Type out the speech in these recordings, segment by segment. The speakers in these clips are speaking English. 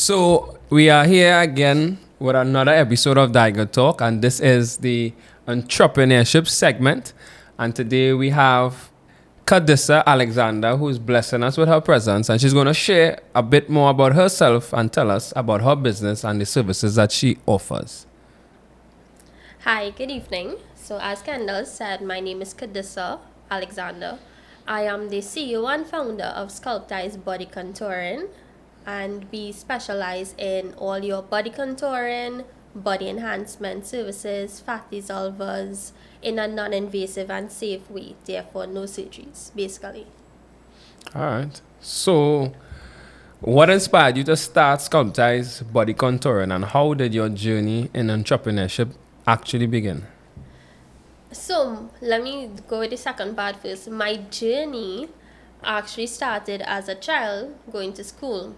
So we are here again with another episode of Dai Good Talk, and this is the entrepreneurship segment. And today we have Kadissa Alexander, who's blessing us with her presence, and she's going to share a bit more about herself and tell us about her business and the services that she offers. Hi, good evening. So, as Kendall said, my name is Kadissa Alexander. I am the CEO and founder of Sculptize Body Contouring, and we specialize in all your body contouring, body enhancement services, fat dissolvers in a non invasive and safe way, therefore, no surgeries, basically. All right. So, what inspired you to start Sculptize Body Contouring, and how did your journey in entrepreneurship actually begin? So let me go with the second part first. My journey actually started as a child going to school.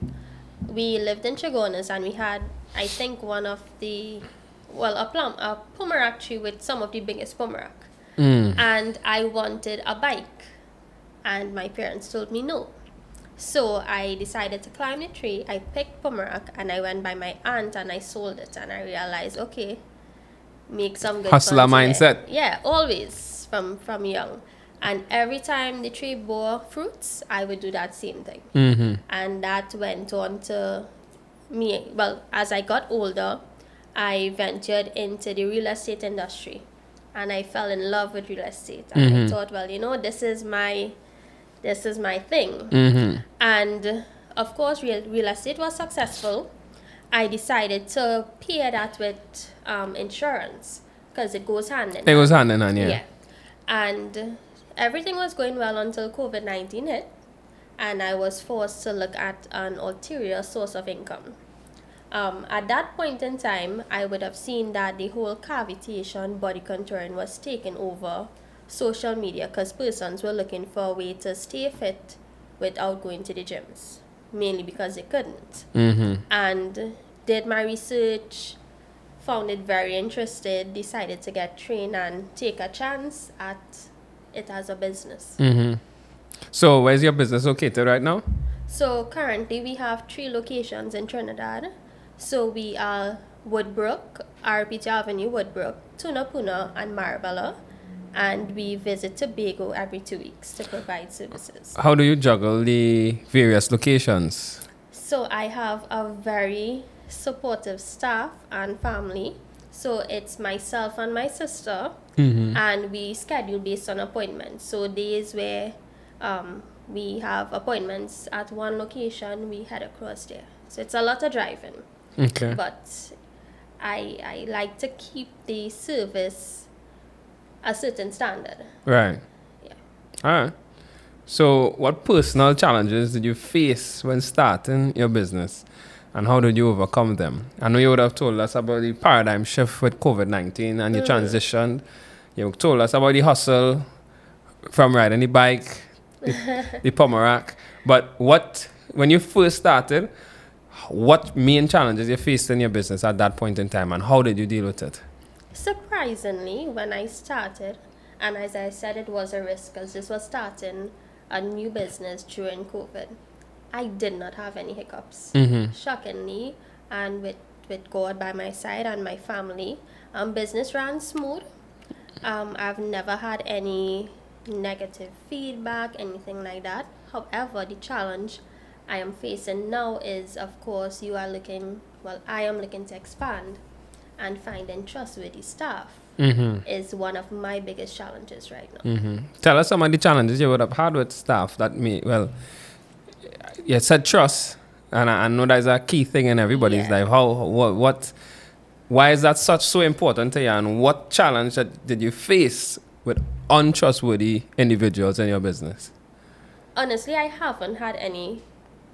We lived in Chagonas and we had, I think, one of the, well, a pomerac tree with some of the biggest pomerac. And I wanted a bike. And my parents told me no. So I decided to climb the tree. I picked pomerac and I went by my aunt and I sold it. And I realized, okay, make some good Hustler funds with it. mindset. Yeah, always from young. And every time the tree bore fruits, I would do that same thing. And that went on to me. Well, as I got older, I ventured into the real estate industry. And I fell in love with real estate. And I thought, well, this is my thing. And of course, real estate was successful. I decided to pair that with insurance because it goes hand in hand. It goes hand in hand, yeah. Yeah. And everything was going well until COVID-19 hit, and I was forced to look at an ulterior source of income. At that point in time, I would have seen that the whole cavitation body contouring was taking over social media because persons were looking for a way to stay fit without going to the gyms, mainly because they couldn't. And did my research, found it very interested, decided to get trained and take a chance at it as a business. So, where's your business located right now? So currently we have 3 locations in Trinidad. So we are Woodbrook, RPT Avenue, Woodbrook, Tunapuna, and Marabella. And we visit Tobago every 2 weeks to provide services. How do you juggle the various locations? So I have a very supportive staff and family. So it's myself and my sister, and we schedule based on appointments. So days where we have appointments at one location, we head across there. So it's a lot of driving, Okay. but I like to keep the service a certain standard. Right. Yeah. All right. So, what personal challenges did you face when starting your business, and how did you overcome them? I know you would have told us about the paradigm shift with COVID-19 and you transitioned. You told us about the hustle from riding the bike, the pomerac. But when you first started, what main challenges you faced in your business at that point in time, and how did you deal with it? Surprisingly, when I started, and as I said, it was a risk because this was starting a new business during COVID, I did not have any hiccups. Shockingly, and with God by my side and my family, business ran smooth. I've never had any negative feedback, anything like that. However, the challenge I am facing now is, of course, I am looking to expand, and finding trustworthy staff is one of my biggest challenges right now. Tell us some of the challenges you would have had with staff that you said trust, and I know that's a key thing in everybody's Yeah. life. Why is that so important to you, and what challenge did you face with untrustworthy individuals in your business? Honestly, I haven't had any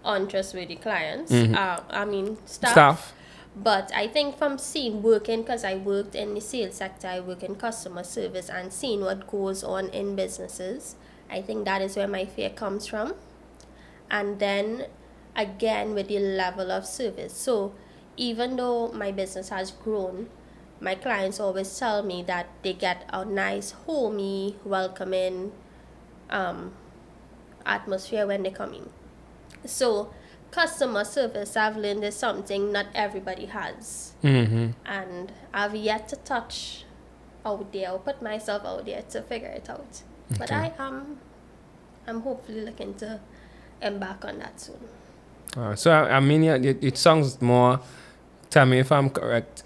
untrustworthy clients. Staff. Staff. But I think from working, because I worked in the sales sector, I work in customer service and seeing what goes on in businesses, I think that is where my fear comes from. And then again with the level of service. So even though my business has grown, my clients always tell me that they get a nice, homey, welcoming atmosphere when they come in. So customer service, I've learned, is something not everybody has. Mm-hmm. And I've yet to touch out there or put myself out there to figure it out. But Okay. I'm hopefully looking to embark on that soon. So, I mean, yeah, it sounds more, tell me if I'm correct,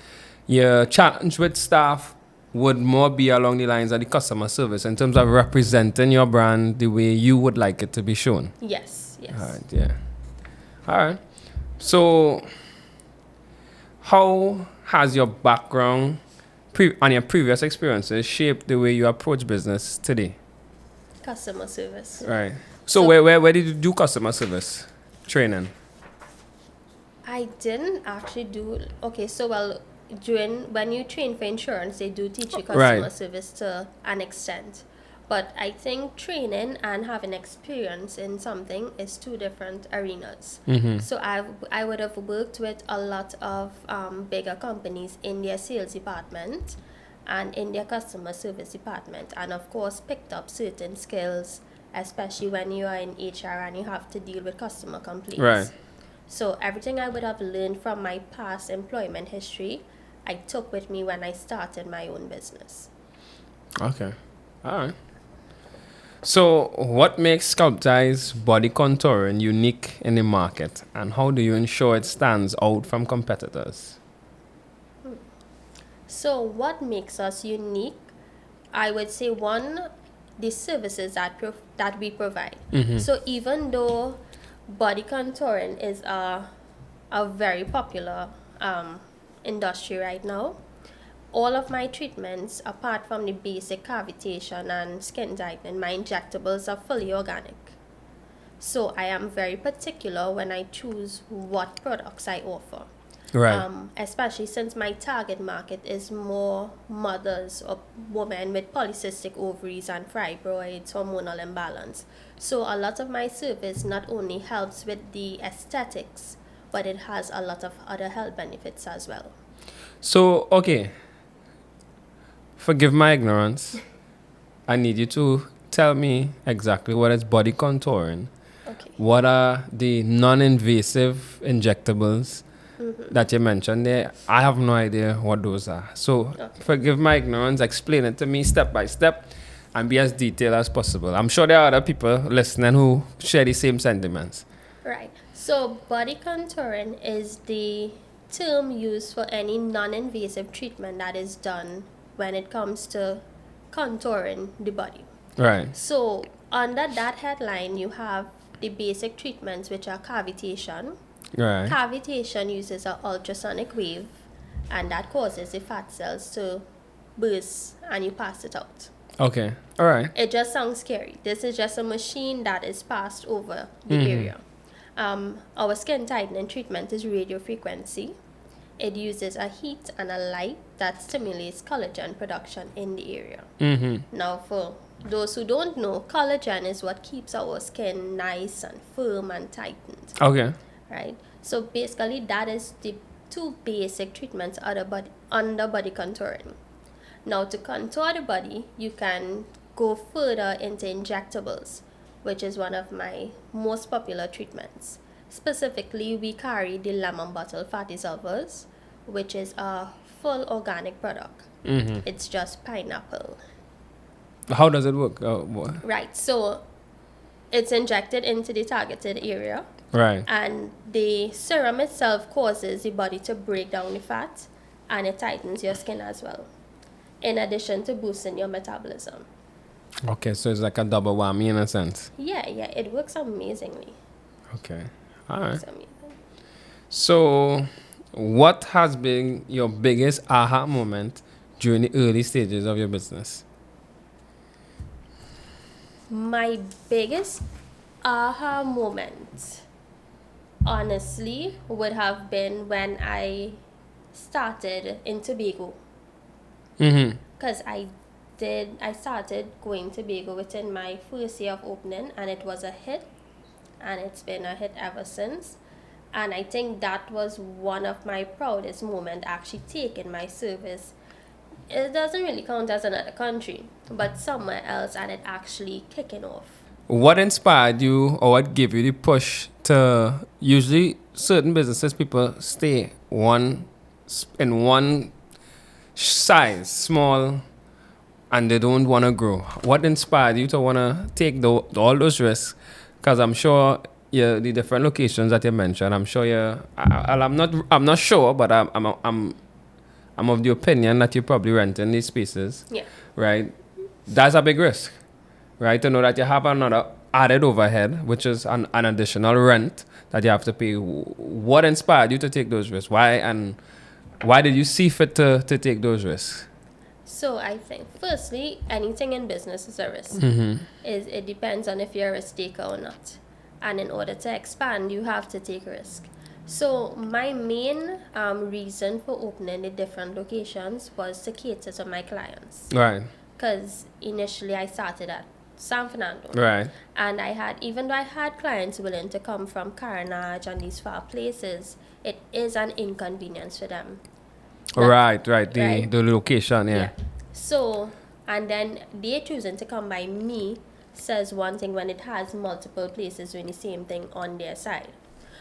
your challenge with staff would more be along the lines of the customer service in terms of representing your brand the way you would like it to be shown. Yes, yes. All right, yeah. All right. So, how has your background and your previous experiences shaped the way you approach business today? Customer service. Right. So, So- where did you do customer service training? I didn't actually do. Okay, so well, during when you train for insurance, they do teach you customer Right. service to an extent. But I think training and having experience in something is two different arenas. Mm-hmm. So I would have worked with a lot of bigger companies in their sales department and in their customer service department, and of course picked up certain skills, especially when you are in HR and you have to deal with customer complaints. Right. So everything I would have learned from my past employment history, I took with me when I started my own business. Okay. All right. So, what makes Sculpti's body contouring unique in the market, and how do you ensure it stands out from competitors? So what makes us unique? I would say one, the services that we provide. Mm-hmm. So even though body contouring is a very popular industry right now, all of my treatments, apart from the basic cavitation and skin tightening, my injectables are fully organic. So I am very particular when I choose what products I offer. Right. Especially since my target market is more mothers or women with polycystic ovaries and fibroids, hormonal imbalance. So a lot of my service not only helps with the aesthetics, but it has a lot of other health benefits as well. So, okay, forgive my ignorance. I need you to tell me exactly what is body contouring. Okay. What are the non-invasive injectables that you mentioned there? I have no idea what those are. So, Okay. forgive my ignorance. Explain it to me step by step and be as detailed as possible. I'm sure there are other people listening who share the same sentiments. Right. So body contouring is the term used for any non-invasive treatment that is done when it comes to contouring the body. Right. So under that headline, you have the basic treatments, which are cavitation. Right. Cavitation uses an ultrasonic wave, and that causes the fat cells to burst, and you pass it out. Okay. All right. It just sounds scary. This is just a machine that is passed over the area. Our skin tightening treatment is radio frequency. It uses a heat and a light that stimulates collagen production in the area. Mm-hmm. Now, for those who don't know, collagen is what keeps our skin nice and firm and tightened, Okay. right? So basically, that is the two basic treatments under body contouring. Now, to contour the body, you can go further into injectables, which is one of my most popular treatments. Specifically, we carry the lemon bottle fat dissolvers, which is a full organic product. Mm-hmm. It's just pineapple. How does it work? Right, so it's injected into the targeted area, Right. and the serum itself causes the body to break down the fat, and it tightens your skin as well, in addition to boosting your metabolism. Okay, so it's like a double whammy in a sense. Yeah, it works amazingly. Okay. All right. It's amazing. So, what has been your biggest aha moment during the early stages of your business? My biggest aha moment, honestly, would have been when I started in Tobago. Mm-hmm. Because I started going to Tobago within my first year of opening, and it was a hit, and it's been a hit ever since. And I think that was one of my proudest moments, actually taking my service. It doesn't really count as another country, but somewhere else, and it actually kicking off. What inspired you or what gave you the push to usually certain businesses people stay in one size, small, and they don't want to grow. What inspired you to want to take all those risks? Because I'm sure the different locations that you mentioned, I'm sure I'm not sure, but I'm of the opinion that you're probably renting these spaces, Yeah. right? That's a big risk, right? To know that you have another added overhead, which is an additional rent that you have to pay. What inspired you to take those risks? Why did you see fit to take those risks? So I think, firstly, anything in business is a risk. It depends on if you're a risk taker or not. And in order to expand, you have to take risk. So my main reason for opening the different locations was to cater to my clients. Right. Because initially I started at San Fernando. Right. And even though I had clients willing to come from Carnage and these far places, it is an inconvenience for them. Right. The Right? the location, yeah. Yeah. So, and then they choosing to come by me says one thing when it has multiple places doing the same thing on their side.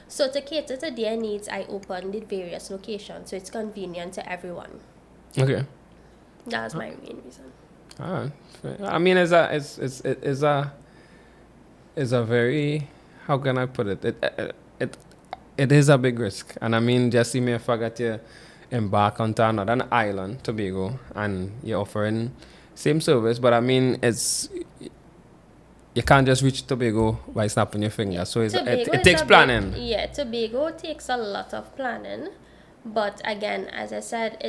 So to cater to their needs, I opened the various locations so it's convenient to everyone. Okay. That's my main reason. Alright. I mean, it's a very, how can I put it? It is a big risk, and I mean, just see me if I got you embark onto another island, Tobago, and you're offering same service, but I mean, you can't just reach Tobago by snapping your finger. So it takes planning. Tobago takes a lot of planning, but again, as I said,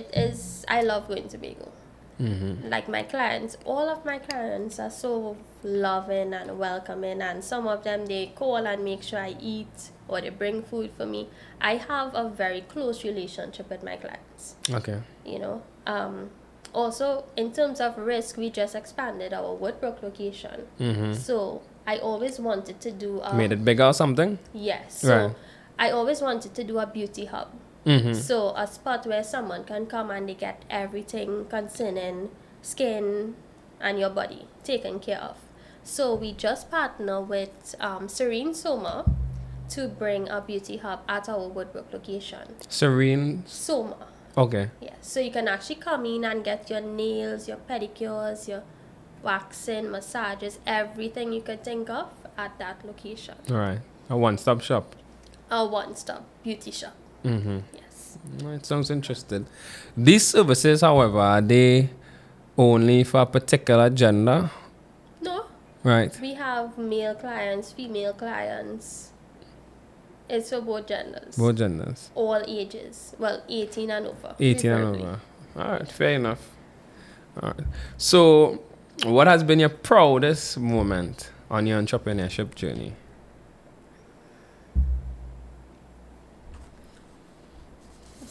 I love going to Tobago. Like my clients, all of my clients are so loving and welcoming, and some of them they call and make sure I eat or they bring food for me. I have a very close relationship with my clients. Okay. Also, in terms of risk, we just expanded our Woodbrook location. So I always wanted to do made it bigger or something? Yes. So right. I always wanted to do a beauty hub. So a spot where someone can come and they get everything concerning skin and your body taken care of. So we just partner with Serene Soma to bring a beauty hub at our Woodbrook location. Serene Soma. Okay. Yeah. So you can actually come in and get your nails, your pedicures, your waxing, massages, everything you could think of at that location. All right. A one-stop shop. A one-stop beauty shop. Yes. It sounds interesting. These services, however, are they only for a particular gender? No. Right. We have male clients, female clients. It's for both genders. Both genders. All ages. Well, 18 and over. 18 and over. All right. Fair enough. All right. So, what has been your proudest moment on your entrepreneurship journey?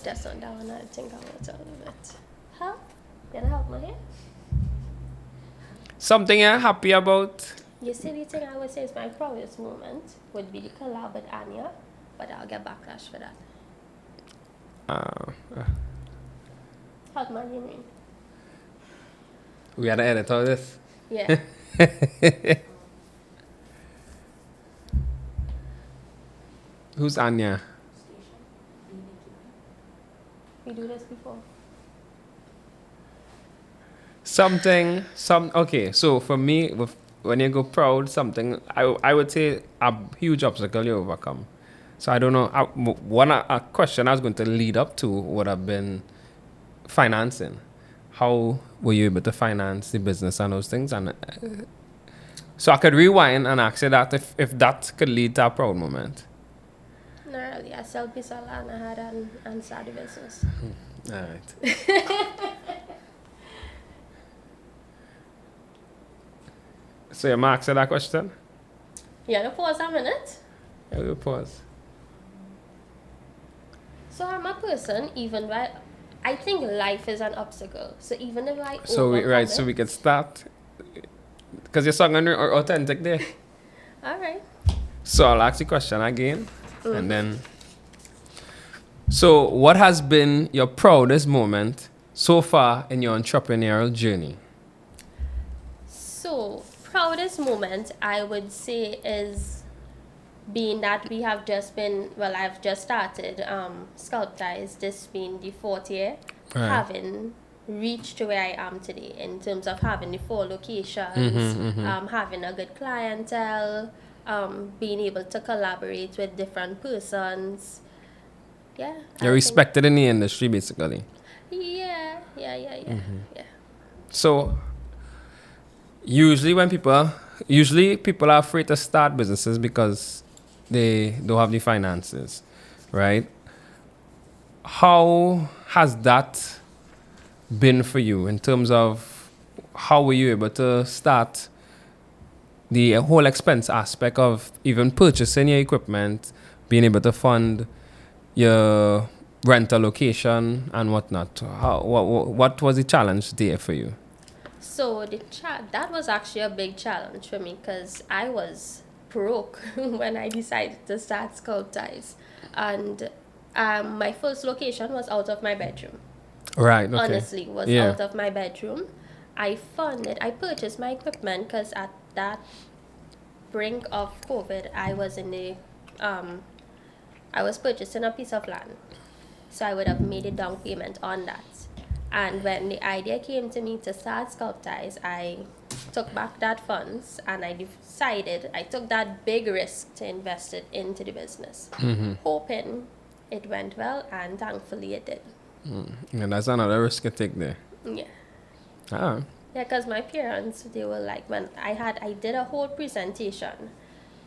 That's not that one. I think I want to tell you it. Huh? Can I help my hair? Something you're happy about? You see, the thing I would say is my proudest moment would be the collab with Anya, but I'll get backlash for that. How's my ring? We had to edit all this? Yeah. Who's Anya? We do this before. Okay, so for me, when you go proud, something, I would say a huge obstacle you overcome. So I don't know, a question I was going to lead up to would have been financing. How were you able to finance the business and those things? And so I could rewind and ask you that if that could lead to a proud moment. No, really. I sell pizza and I had and start the business. All right. So you mark that question? Yeah, no pause a minute. Yeah, we'll pause. So I'm a person, even though I think life is an obstacle. So even if I so we can start because you're sounding authentic there. All right. So I'll ask the question again, and then. So, what has been your proudest moment so far in your entrepreneurial journey? So proudest moment I would say is being that we have just been, well, I've just started Sculptize, this being the fourth year, Right. having reached to where I am today in terms of having the 4 locations, having a good clientele, being able to collaborate with different persons. Yeah. You're I think- respected in the industry, basically. Yeah. Yeah. So usually people are afraid to start businesses because they don't have the finances, right? How has that been for you in terms of how were you able to start the whole expense aspect of even purchasing your equipment, being able to fund your rental location and whatnot? What was the challenge there for you? So that was actually a big challenge for me because I was broke when I decided to start Sculptize, and my first location was out of my bedroom. Right. Okay. Honestly, was Yeah. out of my bedroom. I purchased my equipment because at that brink of COVID, I was purchasing a piece of land, so I would have made a down payment on that. And when the idea came to me to start Sculptize, I took back that funds and I took that big risk to invest it into the business, hoping it went well, and thankfully it did. And that's another risk you take there. Yeah. Ah. Yeah, because my parents, they were like, when I did a whole presentation,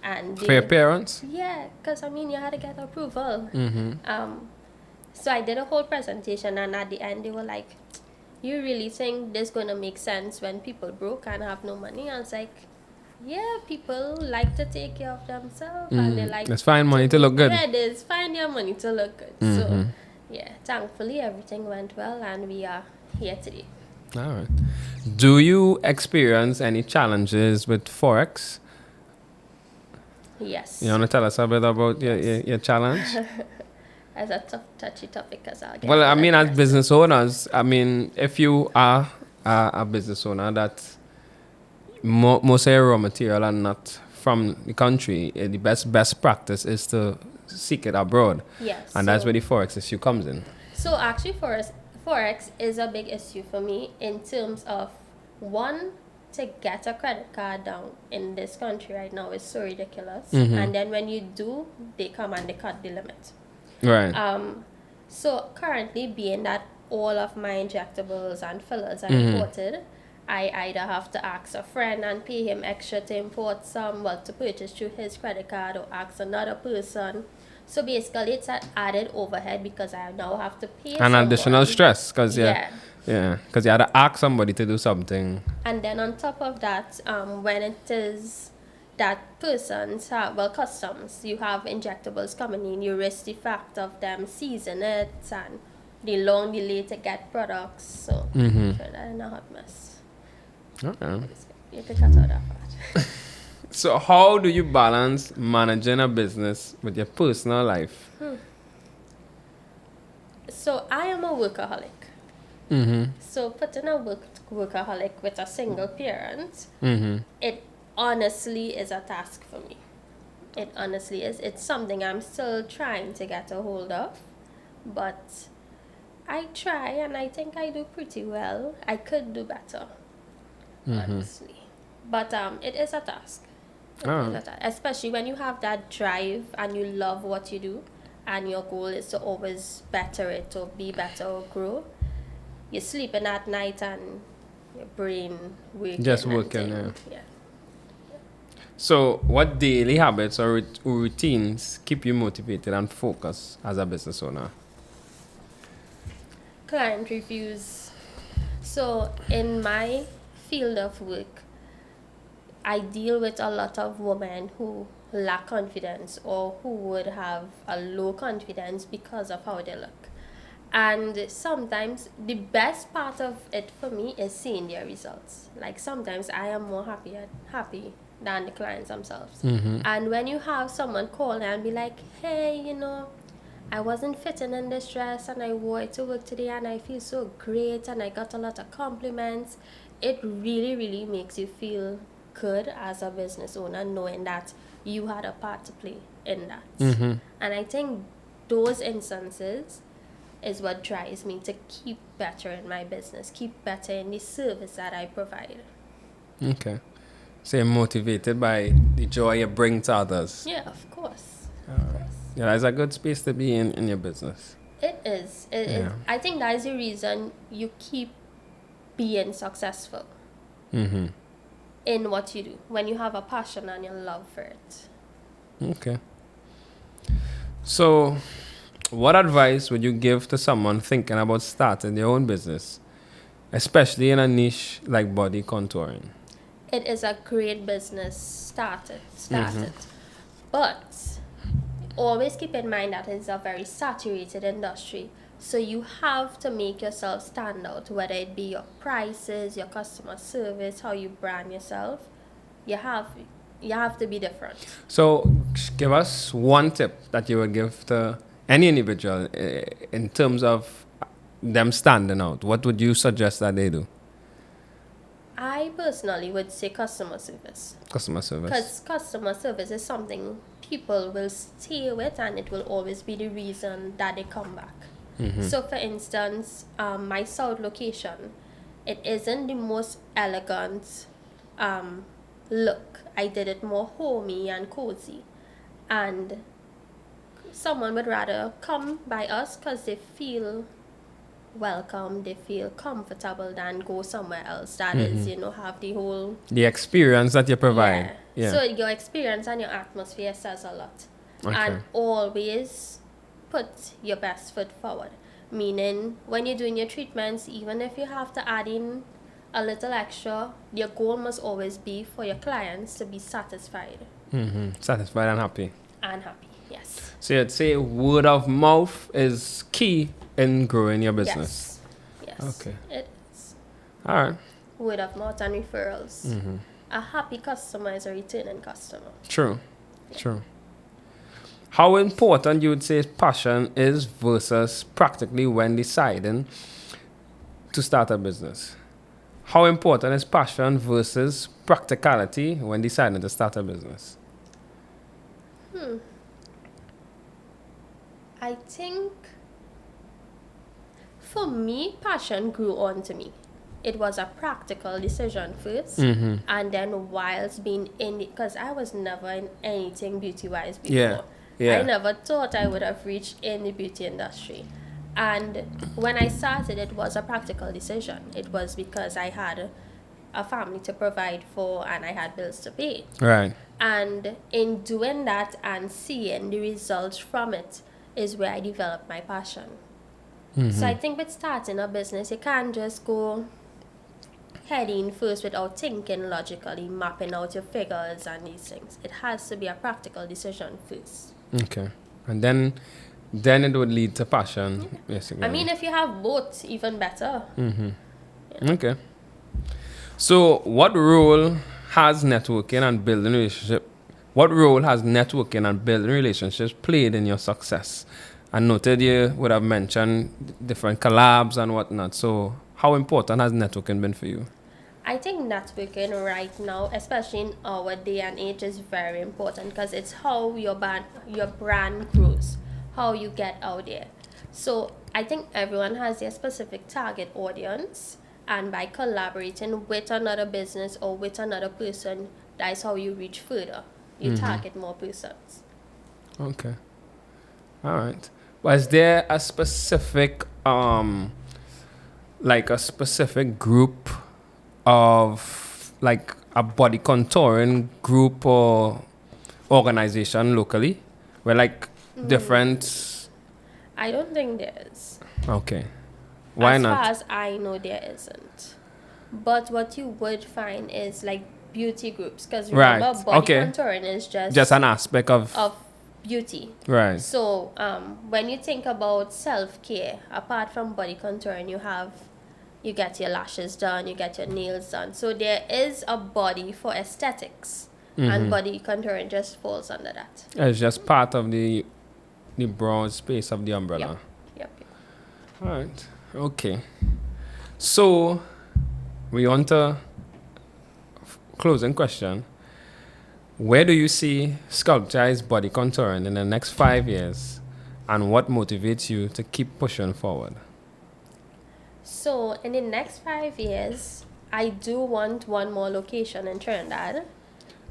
and For your parents? yeah, because I mean, you had to get approval. So I did a whole presentation, and at the end, they were like, "You really think this gonna make sense when people broke and have no money?" I was like, "Yeah, people like to take care of themselves, and they like Let's find money to look good. Yeah, it is. Find your money to look good." So yeah, thankfully everything went well, and we are here today. All right. Do you experience any challenges with Forex? Yes. You want to tell us a bit about your challenge? As a touchy topic, as I'll get Well, I to mean, that as first. business owners, I mean, if you are a business owner that most of your raw material are not from the country, the best practice is to seek it abroad. Yes. And that's where the Forex issue comes in. So actually, Forex is a big issue for me in terms of, one, to get a credit card down in this country right now is so ridiculous. And then when you do, they come and they cut the limit. Right. So currently, being that all of my injectables and fillers are imported, I either have to ask a friend and pay him extra to import some, well, to purchase through his credit card, or ask another person. So basically, it's an added overhead because I now have to pay An additional stress because you had to ask somebody to do something. And then on top of that, when it is that person's customs, you have injectables coming in, you risk the fact of them seizing it and the long delay to get products. So sure, that is a hot mess. Okay. You could cut out that part. So how do you balance managing a business with your personal life? So I am a workaholic. So putting a workaholic with a single parent, it honestly is a task for me. It honestly is. It's something I'm still trying to get a hold of, but I try, and I think I do pretty well. I could do better, honestly. But it is a task. Especially when you have that drive and you love what you do, and your goal is to always better it or be better or grow. You're sleeping at night and your brain working. Just and working, thing. Yeah. So what daily habits or routines keep you motivated and focused as a business owner? Client reviews. So in my field of work, I deal with a lot of women who lack confidence or who would have a low confidence because of how they look. And sometimes the best part of it for me is seeing their results. Like sometimes I am more happy than the clients themselves. And when you have someone call and be like, "Hey, I wasn't fitting in this dress and I wore it to work today and I feel so great and I got a lot of compliments," it really, really makes you feel good as a business owner knowing that you had a part to play in that. And I think those instances is what drives me to keep better in my business, keep better in the service that I provide. Okay. So you're motivated by the joy you bring to others. Yeah, of course. Yeah, that's a good space to be in your business. It is. I think that is the reason you keep being successful in what you do, when you have a passion and your love for it. Okay. So, what advice would you give to someone thinking about starting their own business, especially in a niche like body contouring? It is a great business started. But always keep in mind that it's a very saturated industry. So you have to make yourself stand out, whether it be your prices, your customer service, how you brand yourself. You have to be different. So, give us one tip that you would give to any individual in terms of them standing out. What would you suggest that they do? I personally would say customer service. Customer service. Because customer service is something people will stay with, and it will always be the reason that they come back. So for instance, my South location, it isn't the most elegant look. I did it more homey and cozy. And someone would rather come by us because they feel welcome, they feel comfortable, than go somewhere else that is, have the whole... The experience that you provide. Yeah. So your experience and your atmosphere says a lot. Okay. And always put your best foot forward. Meaning, when you're doing your treatments, even if you have to add in a little extra, your goal must always be for your clients to be satisfied. Satisfied and happy. And happy, yes. So you'd say word of mouth is key in growing your business. Yes. Okay. It is. All right. Word of mouth and referrals. A happy customer is a returning customer. True. How important you would say passion is versus practically when deciding to start a business? How important is passion versus practicality when deciding to start a business? I think for me, passion grew onto me. It was a practical decision first, and then whilst being in it, because I was never in anything beauty-wise before. Yeah. I never thought I would have reached in the beauty industry. And when I started, it was a practical decision. It was because I had a family to provide for and I had bills to pay. Right. And in doing that and seeing the results from it is where I developed my passion. So I think with starting a business, you can't just go head in first without thinking logically, mapping out your figures and these things. It has to be a practical decision first. Okay. And then it would lead to passion, basically. I mean, if you have both, even better. Okay. So, what role has networking and building relationships played in your success? I noted you would have mentioned different collabs and whatnot. So, how important has networking been for you? I think networking right now, especially in our day and age, is very important because it's how your brand grows, how you get out there. So I think everyone has their specific target audience, and by collaborating with another business or with another person, that's how you reach further. You target more persons. Okay. All right. Was there a specific group of like a body contouring group or organization locally where like different... I don't think there is. Okay. Why not? As far as I know, there isn't. But what you would find is like beauty groups, because remember, body contouring is just an aspect of beauty. Right. So when you think about self-care, apart from body contouring, you get your lashes done, you get your nails done. So there is a body for aesthetics, and body contouring just falls under that. It's just part of the broad space of the umbrella. Yep. All right. Okay. So we want to closing question. Where do you see Sculpture's body contouring in the next 5 years? And what motivates you to keep pushing forward? So, in the next 5 years, I do want one more location in Trinidad.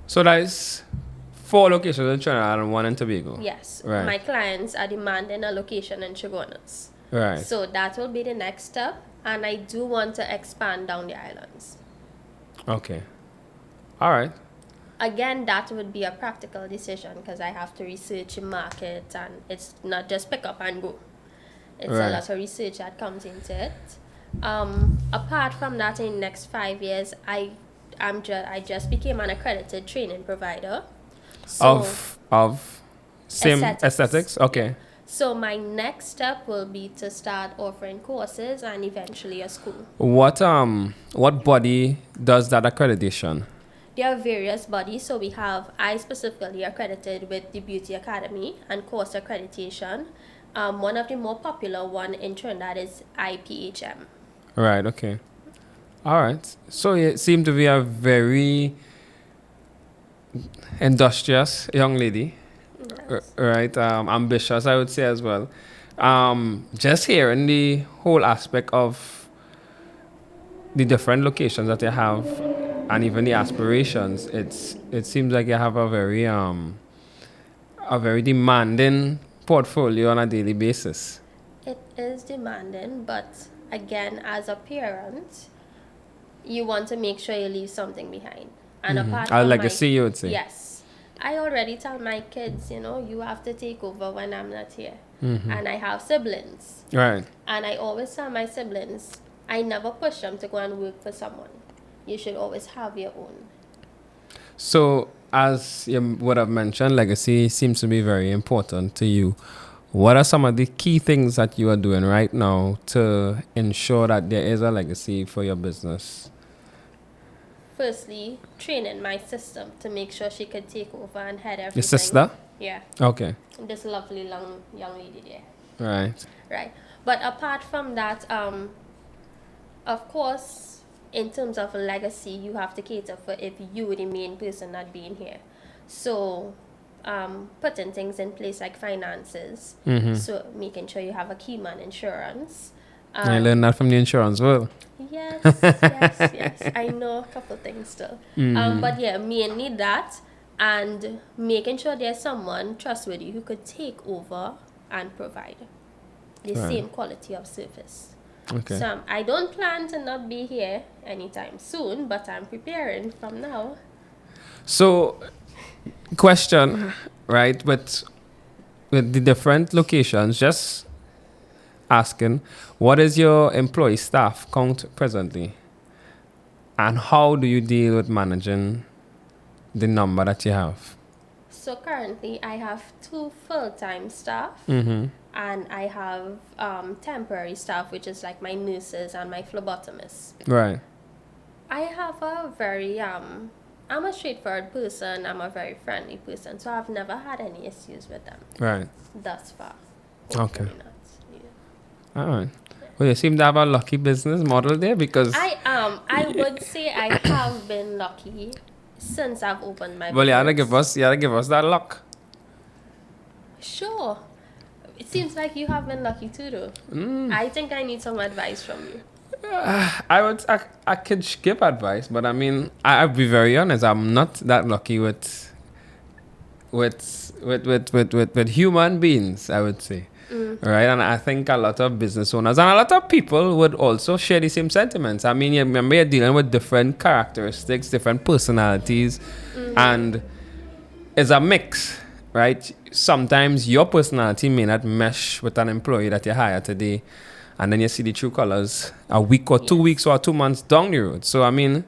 So that is 4 locations in Trinidad and one in Tobago. Yes, Right. my clients are demanding a location in Chagonas. Right. So, that will be the next step. And I do want to expand down the islands. Okay. All right. Again, that would be a practical decision because I have to research the market and it's not just pick up and go. It's Right. a lot of research that comes into it. Apart from that, in the next 5 years, I just became an accredited training provider. So, Of same Aesthetics. aesthetics? Okay. so my next step will be to start offering courses and eventually a school. What body does that accreditation? There are various bodies, so I specifically accredited with the Beauty Academy and course accreditation. One of the more popular one in Trinidad is IPHM. Right, okay. All right. So you seem to be a very industrious young lady, right? Ambitious, I would say as well. Just hearing the whole aspect of the different locations that you have and even the aspirations, it seems like you have a very demanding portfolio on a daily basis. It is demanding, but again, as a parent, you want to make sure you leave something behind. And apart A from legacy, you would say. Yes. I already tell my kids, you have to take over when I'm not here. And I have siblings. Right. And I always tell my siblings, I never push them to go and work for someone. You should always have your own. So, as you would have mentioned, legacy seems to be very important to you. What are some of the key things that you are doing right now to ensure that there is a legacy for your business? Firstly, training my sister to make sure she could take over and head everything. Your sister? Yeah. Okay. This lovely young lady there. Right. Right. But apart from that, of course, in terms of legacy, you have to cater for if you the main person not being here. So, putting things in place like finances. So, making sure you have a key man insurance. I learned that from the insurance world. Yes, yes. I know a couple things still. But yeah, mainly that and making sure there's someone trustworthy who could take over and provide the same quality of service. Okay. So I don't plan to not be here anytime soon, but I'm preparing from now. So, question, right? With the different locations, just asking, what is your employee staff count presently? And how do you deal with managing the number that you have? So currently I have 2 full-time staff Mm-hmm. and I have temporary staff, which is like my nurses and my phlebotomists. Right. I have a very I'm a straightforward person. I'm a very friendly person, so I've never had any issues with them Right. thus far. Okay. Hopefully not. Yeah. All right. Well, you seem to have a lucky business model there because. I would say I have been lucky since I've opened my Well, you business. gotta give us that luck. Sure. It seems like you have been lucky too, though. I think I need some advice from you. I could give advice, but I mean, I'll be very honest. I'm not that lucky with human beings, I would say. Right, and I think a lot of business owners and a lot of people would also share the same sentiments. I mean, you remember you're dealing with different characteristics, different personalities, and it's a mix, right? Sometimes your personality may not mesh with an employee that you hire today, and then you see the true colors a week or 2 weeks or 2 months down the road. So, I mean,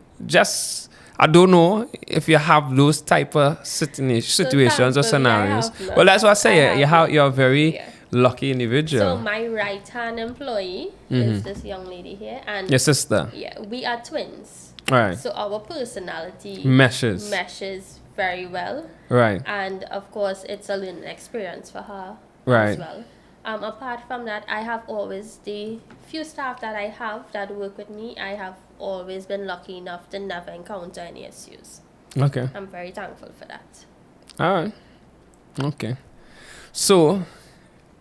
I don't know if you have those type of situations or thankfully, I scenarios. have none. Well, that's what I say. I have You're a very Yeah. lucky individual. So my right-hand employee is this young lady here, and Your sister. yeah, we are twins. Right. So our personality Meshes. very well, Right. and of course, it's a learning experience for her Right. as well. Apart from that, I have always the few staff that I have that work with me. I have always been lucky enough to never encounter any issues. Okay. I'm very thankful for that. All right. Okay. So,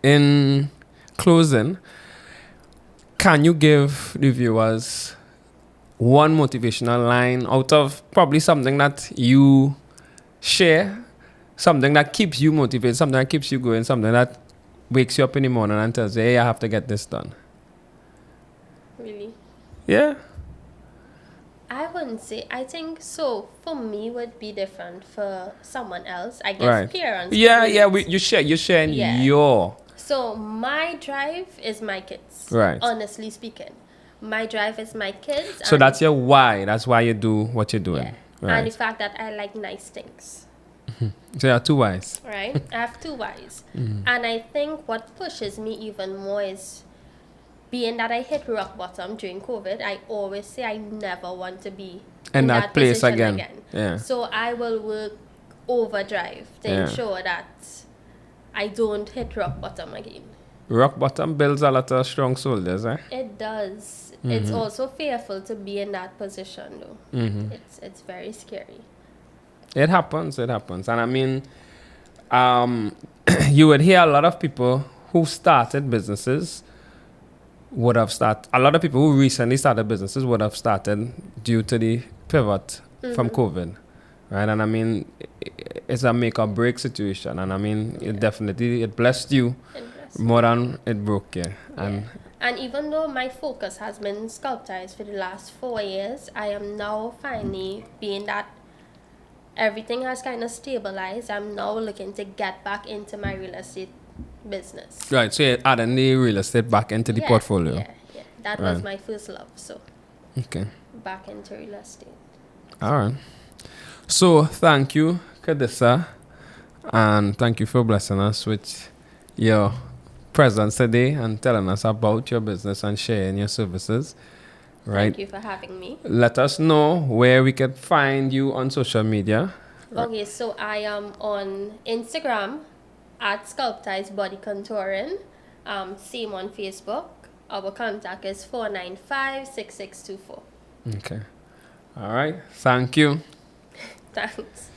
in closing, can you give the viewers one motivational line out of probably something that you share, something that keeps you motivated, something that keeps you going, something that wakes you up in the morning and tells you, hey, I have to get this done? Really? Yeah. I wouldn't say. I think so. For me, would be different. For someone else, I guess Right. parents. Yeah, could yeah. relate. You're sharing Yeah. your. So my drive is my kids. Right. Honestly speaking, my drive is my kids. So and that's your why. That's why you do what you're doing. yeah, Right. and the fact that I like nice things. So you have two whys. Right. I have two whys, and I think what pushes me even more is being that I hit rock bottom during COVID. I always say I never want to be In that place position again. Yeah. So I will work overdrive to Yeah. ensure that I don't hit rock bottom again. Rock bottom builds a lot of strong soldiers, eh? It does. It's also fearful to be in that position, though. It's very scary. It happens. It happens. And I mean, you would hear a lot of people who started businesses would have started. A lot of people who recently started businesses would have started due to the pivot from COVID, right? And I mean, it's a make or break situation. And I mean, it definitely it blessed you more than it broke you. And And even though my focus has been sculptized for the last 4 years, I am now finally being that everything has kind of stabilized. I'm now looking to get back into my real estate business. right, so you're adding the real estate back into the portfolio. Yeah. That was my first love, so Okay. back into real estate. All right. So thank you, Kadissa, and thank you for blessing us with your presence today and telling us about your business and sharing your services. Right. Thank you for having me. Let us know where we can find you on social media. Okay, so I am on Instagram at Sculptize Body Contouring. Same on Facebook. Our contact is 495-6624. Okay. All right. Thank you. Thanks.